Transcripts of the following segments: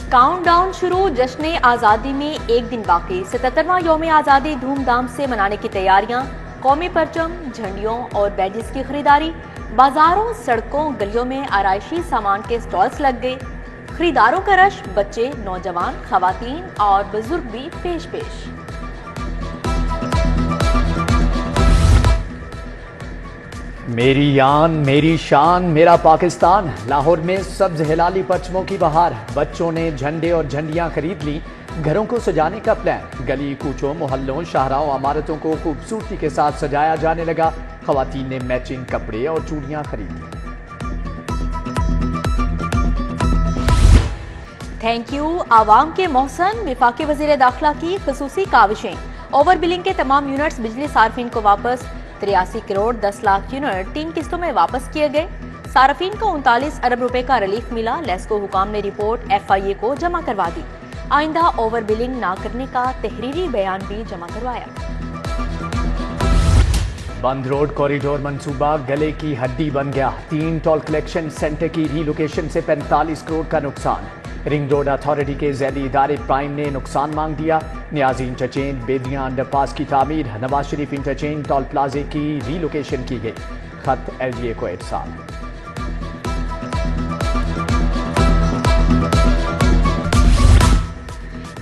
Countdown शुरू, जश्न आज़ादी में एक दिन बाकी। 77वां यौम आज़ादी धूमधाम से मनाने की तैयारियां, कौमी परचम, झंडियों और बैजेस की खरीदारी। बाजारों, सड़कों, गलियों में आराइशी सामान के स्टॉल्स लग गए। खरीदारों का रश, बच्चे, नौजवान, खवातीन और बुजुर्ग भी पेश पेश। मेरी आन, मेरी शान, मेरा पाकिस्तान। लाहौर में सब्ज हिलाली परचमों की बहार। बच्चों ने झंडे और झंडियां खरीद ली। घरों को सजाने का प्लान। गली कूचों, मोहल्लों, शाहराहों, इमारतों को खूबसूरती के साथ सजाया जाने लगा। खवातीन ने मैचिंग कपड़े और चूड़ियां खरीदी। Thank you. आवाम के मोहसन, विफाकी वजीर दाखिला की खसूसी काविशें। ओवर बिलिंग के तमाम यूनिट्स बिजली सार्फिन को वापस। 83 करोड़ 10 लाख यूनिट 3 किस्तों में वापस किए गए। सार्फिन को 39 अरब रुपए का रिलीफ मिला। लेस्को हुकाम ने रिपोर्ट FIA को जमा करवा दी। आइंदा ओवर बिलिंग ना करने का तहरीरी बयान भी जमा करवाया। बंद रोड कॉरिडोर मंसूबा गले की हड्डी बन गया। 3 टोल कलेक्शन सेंटर की रीलोकेशन से 45 करोड़ का नुकसान। रिंग रोड अथॉरिटी के ज़ैली इदारे प्राइम ने नुकसान मांग दिया। नियाजी इंटरचेंज, बेदियां अंडरपास की तामीर, नवाज शरीफ इंटरचेंज, टोल प्लाजे की रीलोकेशन की गई। खत LGA को इरसाल।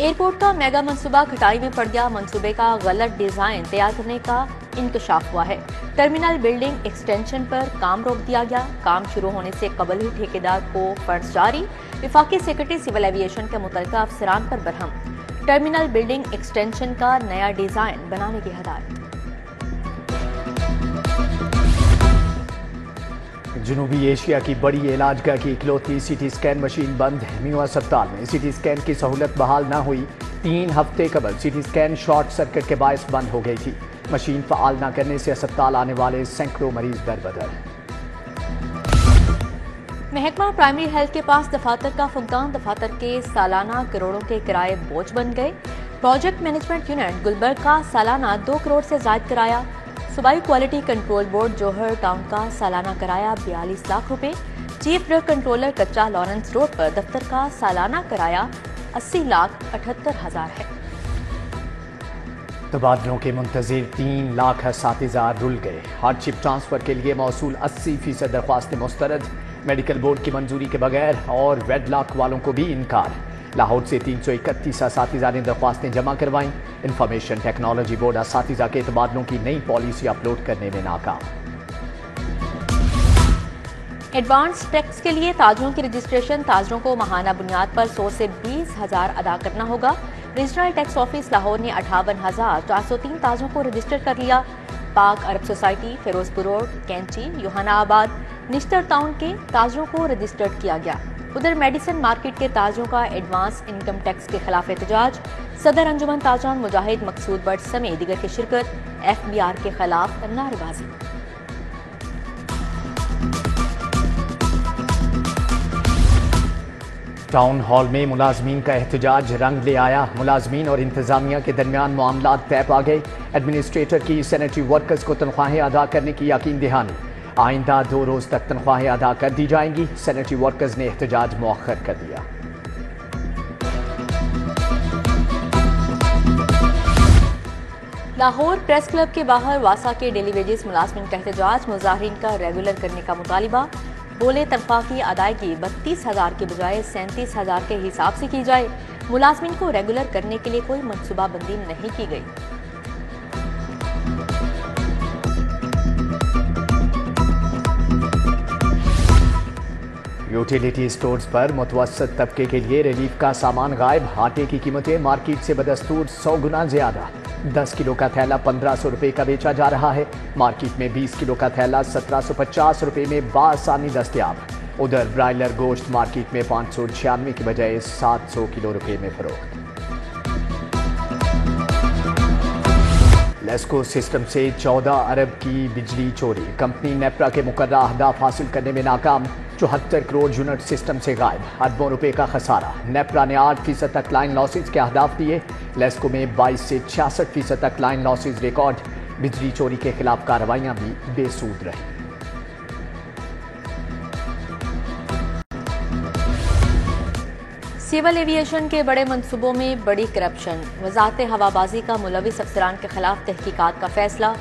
एयरपोर्ट का मेगा मंसूबा घटाई में पड़ गया। मंसूबे का गलत डिजाइन तैयार करने का इंकशाफ हुआ है। टर्मिनल बिल्डिंग एक्सटेंशन पर काम रोक दिया गया। काम शुरू होने से कबल ही ठेकेदार को फंड्स जारी। विफाकी सेक्रेटरी सिविल एविएशन के मुतल्लिका अफसरान पर बरहम। टर्मिनल बिल्डिंग एक्सटेंशन का नया डिजाइन बनाने की हदायत। जनूबी एशिया की बड़ी इलाजगाह की इकलौती CT स्कैन मशीन बंद। न्यू अस्पताल में CT स्कैन की सहूलत बहाल न हुई। 3 हफ्ते कबल CT स्कैन शॉर्ट सर्किट के बायस बंद हो गई थी। मशीन फाल न करने से अस्पताल आने वाले सैकड़ों मरीज दरबदर। महकमा प्राइमरी हेल्थ के पास दफातर का फुकदान। दफातर के सालाना करोड़ों के किराए बोझ बन गए। प्रोजेक्ट मैनेजमेंट यूनिट गुलबर्ग का सालाना 2 करोड़ से ज्यादा किराया। सूबाई क्वालिटी कंट्रोल बोर्ड जौहर टाउन का सालाना किराया 42 लाख रुपए। चीफ ड्रग कंट्रोलर कच्चा लॉरेंस रोड पर दफ्तर का सालाना किराया 80,78,000 है। तबादलों के मुंतजिर 3 लाख असातिज़ा रुल गए। हार्डशिप ट्रांसफर के लिए मौसूल 80% दरख्वास्तें मुस्तरद। मेडिकल बोर्ड की मंजूरी के बगैर और वेडलॉक वालों को भी इनकार। लाहौर से 331 असातिज़ा ने दरख्वास्तें जमा करवाईं। इंफॉर्मेशन टेक्नोलॉजी बोर्ड असातिज़ा के तबादलों की नई पॉलिसी अपलोड करने में नाकाम। एडवांस टैक्स के लिए ताजरों की रजिस्ट्रेशन। ताजरों को माहाना बुनियाद पर 100 से 20,000 अदा करना होगा। रीजनल टैक्स ऑफिस लाहौर ने 58,403 ताजरों को रजिस्टर कर लिया। पाक अरब सोसाइटी, फिरोजपुर रोड, कैंची, योहानाबाद, निश्तर टाउन के ताजरों को रजिस्टर्ड किया गया। उधर मेडिसन मार्केट के ताजरों का एडवांस इनकम टैक्स के खिलाफ एहतजाज। सदर अंजुमन ताजरान मुजाहिद मकसूद बट समेत दीगर की शिरकत। FBR के खिलाफ नारेबाजी। टाउन हॉल में मुलाजमीन का एहतजाज रंग ले आया। मुलाजमीन और इंतजामिया के दरमियान मामला तय पा गए। एडमिनिस्ट्रेटर की सैनिटरी वर्कर्स को तनख्वाहें अदा करने की यकीन दहानी। आइंदा 2 रोज तक तनख्वाहें अदा कर दी जाएंगी। सैनिटरी वर्कर्स ने एहतजाज मौखर कर दिया। लाहौर प्रेस क्लब के बाहर वासा के डेली वेजेस मुलाजमीन का एहतजाज। मुजाहिरीन का रेगुलर करने का मुतालिबा। बोले तनख्वाह की अदायगी 32,000 के बजाय 37,000 के हिसाब से की जाए। मुलाजमीन को रेगुलर करने के लिए कोई मनसूबाबंदी नहीं की गई। यूटिलिटी स्टोर्स पर मुतवस्सत तबके के लिए रिलीफ का सामान गायब। आटे की कीमतें मार्केट से बदस्तूर 100 गुना ज्यादा। 10 किलो का थैला 1500 रुपए का बेचा जा रहा है। मार्केट में 20 किलो का थैला 1750 रुपए में बासानी दस्तयाब। उधर ब्रायलर गोश्त मार्केट में 596 की बजाय 700 किलो रुपए में फरोख्त। लेस्को सिस्टम से 14 अरब की बिजली चोरी। कंपनी नेप्रा के मुकर्रा अहदाफ हासिल करने में नाकाम। 74 करोड़ यूनिट सिस्टम से गायब। अरबों रुपए का खसारा। नेप्रा ने 8% तक लाइन लॉसेज के अहदाफ दिए। लेस्को में 22 से 66% तक लाइन लॉसेज रिकॉर्ड। बिजली चोरी के खिलाफ कार्रवाइयां भी बेसूद रही। सिविल एविएशन के बड़े मंसूबों में बड़ी करप्शन, वजारत हवाबाजी का मुलविस अफसरान के खिलाफ तहकीकात का फैसला।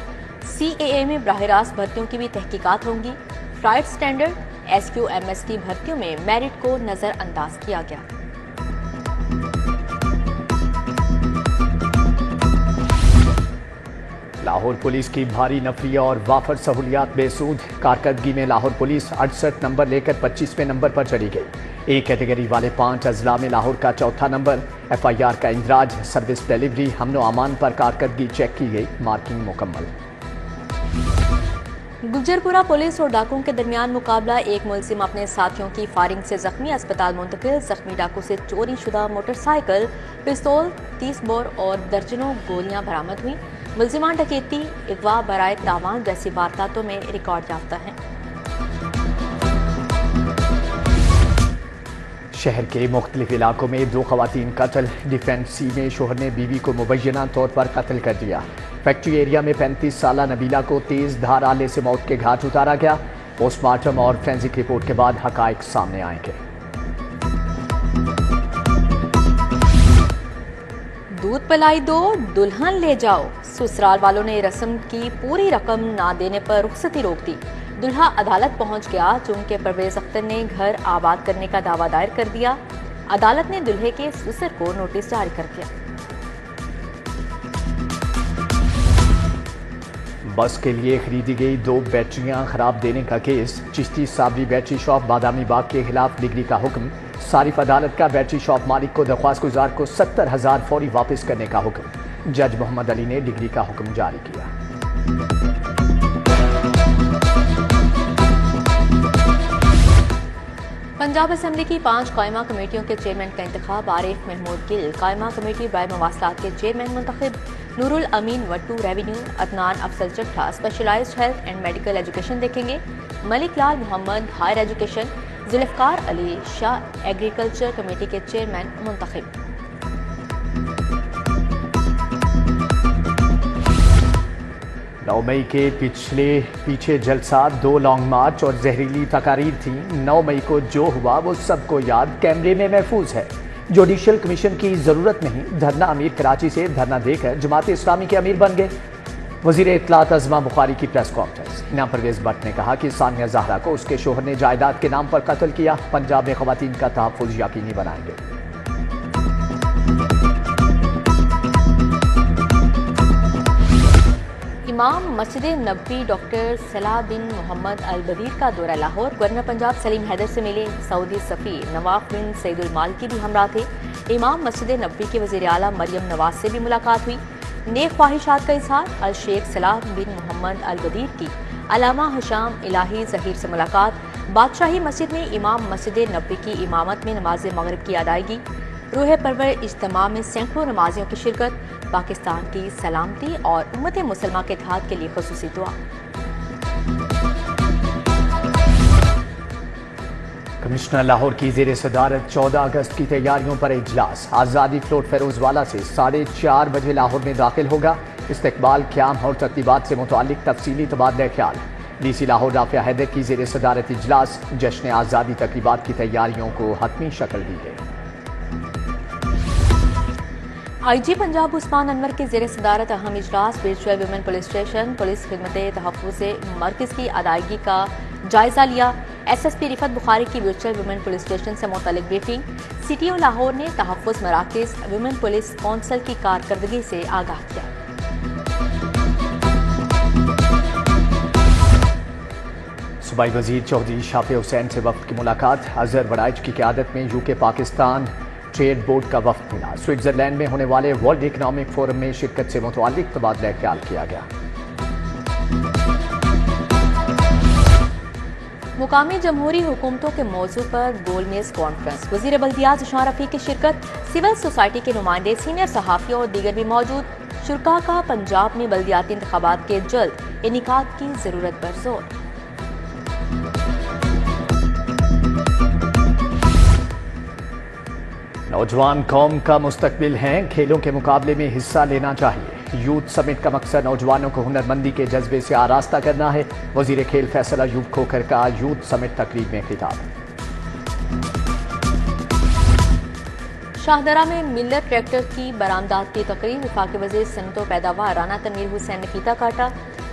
CAA में बराह रास्त भर्तियों की भी तहकीकात होंगी। फ्लाइट स्टैंडर्ड SQMS की भर्तियों में मेरिट को नजरअंदाज किया गया। लाहौर पुलिस की भारी नफरी और वाफर सहूलियात बेसूद। कारकर्दगी में लाहौर पुलिस 68 नंबर लेकर 25वें नंबर पर चली गई। एक कैटेगरी वाले 5 अजला में लाहौर का चौथा नंबर। FIR का इंदराज, सर्विस डिलीवरी, अमन अमान पर कारकर्दगी चेक की गई, मार्किंग मुकम्मल। गुजरपुरा पुलिस और डाकुओं के दरमियान मुकाबला। एक मुलजिम अपने साथियों की फायरिंग से जख्मी, अस्पताल मुंतकिल। जख्मी डाकू से चोरी शुदा मोटरसाइकिल, पिस्तौल, 30 बोर और दर्जनों गोलियां बरामद हुई। मुलजिमान डकैती, अगवा, बराए तावान जैसी वारदातों में रिकॉर्ड याफ्ता हैं। शहर के मुख्तलिफ इलाकों में 2 खवातीन कत्ल। डिफेंस सी में शोहर ने बीवी को मुबैना तौर पर कत्ल कर दिया। फैक्ट्री एरिया में 35 साला नबीला को तेज धार आले से मौत के घाट उतारा गया। पोस्टमार्टम और फोरेंसिक रिपोर्ट के बाद हकायक सामने आएंगे। दूध पिलाई दो, दुल्हन ले जाओ। ससुराल वालों ने रस्म की पूरी रकम ना देने पर रुखसती रोक दी। दुल्हा अदालत पहुंच गया, चूंकि परवेज अख्तर ने घर आबाद करने का दावा दायर कर दिया। अदालत ने दुल्हे के ससुर को नोटिस जारी कर दिया। बस के लिए खरीदी गई 2 बैटरियां खराब देने का केस। चिश्ती साबरी बैटरी शॉप बादामी बाग के खिलाफ डिग्री का हुक्म। सारिफ अदालत का बैटरी शॉप मालिक को दरख्वास्त गुजार को 70,000 फौरी वापस करने का हुक्म। जज मोहम्मद अली ने डिग्री का हुक्म जारी किया। पंजाब असेंबली की 5 कायमा कमेटियों के चेयरमैन का इंतखाब। आरिफ महमूद गिल कायमा कमेटी बराए मवासलात के चेयरमैन मुंतखब। Noorul Amin Wattoo revenue. Adnan Afzal Chattha specialised health and medical education देखेंगे। Malik Lal Mohammad higher education. Zulfiqar Ali Shah agriculture committee के चेयरमैन मुंतखब। 9 मई के पीछे जलसा, 2 लॉन्ग मार्च और जहरीली तकारीर थी। 9 मई को जो हुआ वो सबको याद कैमरे में महफूज है। जुडिशल कमीशन की जरूरत नहीं। धरना अमीर कराची से धरना देकर जमात इस्लामी के अमीर बन गए। वजीर इत्तलात अज़मा बुखारी की प्रेस कॉन्फ्रेंस। इनाम परवेज भट्ट ने कहा कि सानिया ज़हरा को उसके शोहर ने जायदाद के नाम पर कत्ल किया। पंजाब में खवातीन का तहफ़्फ़ुज़ यकीनी बनाएंगे। इमाम मस्जिद नबवी डॉक्टर सलाह बिन मोहम्मद अल बदीर का दौरा लाहौर। गवर्नर पंजाब सलीम हैदर से मिले। सऊदी सफ़ीर नवाफ बिन सईदुल मालिकी भी हमरा थे। इमाम मस्जिद नबवी के वज़ीर आला मरियम नवाज से भी मुलाकात हुई। नेक ख्वाहिशात का इजहार। अल शेख सलाह बिन मोहम्मद अल बदीर की अलामा हशाम इलाही ज़हीर से मुलाकात। बादशाही मस्जिद में इमाम मस्जिद नबवी की इमामत में नमाज मगरिब की अदायगी। रूह परवर इज्तिमा में सैकड़ों नमाजियों की शिरकत। पाकिस्तान की सलामती और उम्मत मुसलमान के इत्तेहाद के लिए खुसूसी दुआ। कमिश्नर लाहौर की ज़ेर सदारत 14 अगस्त की तैयारियों पर इजलास। आज़ादी फ्लोट फेरोजवाला से 4:30 बजे लाहौर में दाखिल होगा। इस्तकबाल, क़याम और तरतीबात से मुतालिक तफसीली तबादला ख्याल। DC लाहौर राफिया हैदर की ज़ेर सदारत इजलास। जश्न आज़ादी तकरीबात की तैयारियों को हतमी शक्ल दी गई। IG पंजाब उस्मान अनवर की ज़ेर सदारत अहम इजलास। Virtual women police station police खिदमत तहफ़्फ़ुज़ से मरकज़ की अदायगी का जायजा लिया। SSP रिफत बुखारी की वर्चुअल वुमेन पुलिस स्टेशन से मुतल्लिक ब्रीफिंग। CTO लाहौर ने तहफ़्फ़ुज़ मराकज़ वुमेन पुलिस कौंसल की कारकर्दगी से आगाह किया। सूबाई वज़ीर चौधरी शाफे हुसैन से वफ़द की मुलाकात। अज़हर वड़ाइच की क़यादत में UK पाकिस्तान ट्रेड बोर्ड का वफ़द मिला। स्विट्ज़रलैंड में होने वाले वर्ल्ड इकनॉमिक फोरम में शिरकत से मुतअल्लिक़ तबादला ख्याल किया गया। मुकामी जमहूरी हुकूमतों के मौजू पर गोलमेज कॉन्फ्रेंस। वज़ीर बल्दियात ज़ुशान रफ़ी की शिरकत। सिविल सोसाइटी के नुमाइंदे, सीनियर सहाफ़ी और दीगर भी मौजूद। शुरा का पंजाब में बल्दियाती इंतखाबात के जल्द इनेकाद की ज़रूरत पर जोर। नौजवान कौम का मुस्तकबिल हैं, खेलों के मुकाबले में हिस्सा लेना चाहिए। यूथ समिट का मकसद नौजवानों को हुनरमंदी के जज्बे से आरास्ता करना है। वजीर खेल फैसला अयूब खोखर का यूथ समिट तकरीब में खिताब। शाहदरा में मिलर ट्रैक्टर की बरामदात की तकरीब वफाकी वज़ीर सनअत व पैदावार राना तनवीर हुसैन ने फीता काटा।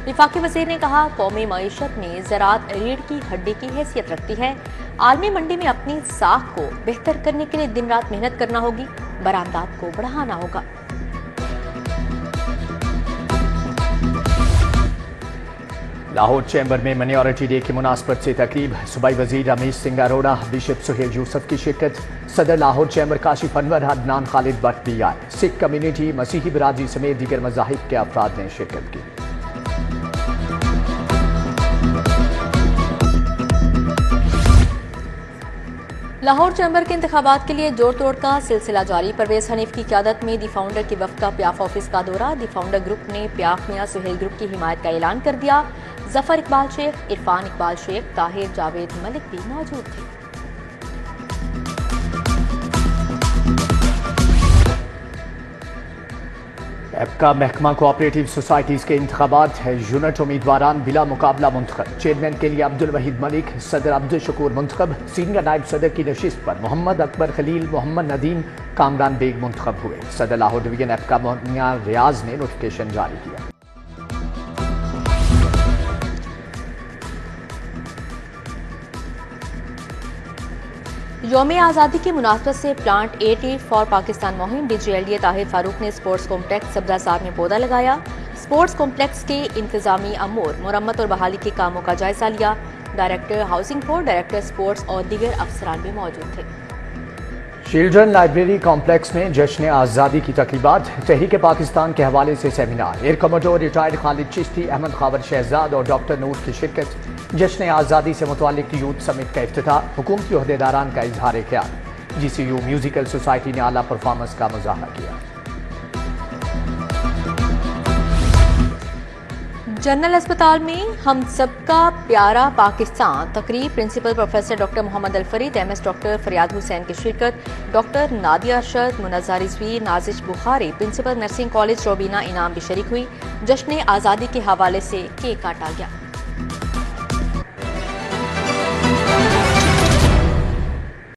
वफाकी वज़ीर ने कहा, कौमी मईशत में ज़राअत रीढ़ की हड्डी की हैसियत रखती है। आलमी मंडी में अपनी साख को बेहतर करने के लिए दिन रात मेहनत करना होगी, बरामदात को बढ़ाना होगा। लाहौर चैम्बर में माइनॉरिटी डे की मुनासबत से तकरीब, सूबाई वजीर रमेश सिंह अरोड़ा, बिशप सुहेल यूसुफ की शिरकत, सदर लाहौर चैम्बर काशिफ अनवर, अदनान खालिद भट्ट भी आए। सिख कम्युनिटी, मसीही बिरादरी समेत दीगर मज़ाहिब के अफराद ने शिरकत की। लाहौर चैम्बर के इंतखाबात के लिए जोड़ तोड़ का सिलसिला जारी। परवेज हनीफ की क़यादत में दी फाउंडर की वफ़द का प्याफ ऑफिस का दौरा। दी फाउंडर ग्रुप ने प्याफ मियां सुहेल ग्रुप की हिमायत का ऐलान कर दिया। जफर इकबाल शेख, इरफान इकबाल शेख, ताहिर जावेद मलिक भी मौजूद थे। एपका महकमा कोऑपरेटिव सोसाइटीज के इंतखाबात यूनिट उम्मीदवारान बिला मुकाबला मुंतखब। चेयरमैन के लिए अब्दुल वहीद मलिक, सदर अब्दुल शकूर मुंतखब। सीनियर नायब सदर की नशिस्त पर मोहम्मद अकबर खलील, मोहम्मद नदीम, कामरान बेग मुंतखब हुए। सदर लाहौर डिवीजन एपका मोहनिया रियाज ने नोटिफिकेशन जारी किया। यौम आज़ादी की मुनासबत से प्लांट 80 फॉर पाकिस्तान मुहिम DGLDA ताहिर फारूक ने स्पोर्ट्स कॉम्प्लेक्स सब्जासार में पौधा लगाया। स्पोर्ट्स कॉम्प्लेक्स के इंतजामी अमूर, मुरम्मत और बहाली के कामों का जायजा लिया। Director housing board, director sports और दीगर अफसरान भी मौजूद थे। चिल्ड्रन लाइब्रेरी कॉम्प्लेक्स में जश्न आज़ादी की तकरीबात, तहरीक पाकिस्तान के हवाले से seminar. Air commodore retired Khalid Chishti, Ahmed Khawar Shahzad और डॉक्टर नूर की शिरकत। जश्न आज़ादी से मुतल्लिक यूथ समिट का इफ्तिताह, हुकूमती ओहदेदारान का इजहार ख्याल। GCU म्यूजिकल सोसाइटी ने आला परफॉर्मेंस का मुजाहरा किया। जनरल अस्पताल में हम सबका प्यारा पाकिस्तान तकरीब, principal professor doctor Mohammad Al Farid, MS doctor Faryad Hussain की शिरकत। Doctor Nadia Arshad, Munazza Rizvi, Nazish Bukhari, principal nursing college Robina Inam भी शरीक हुई। जश्न आज़ादी के हवाले से केक काटा गया।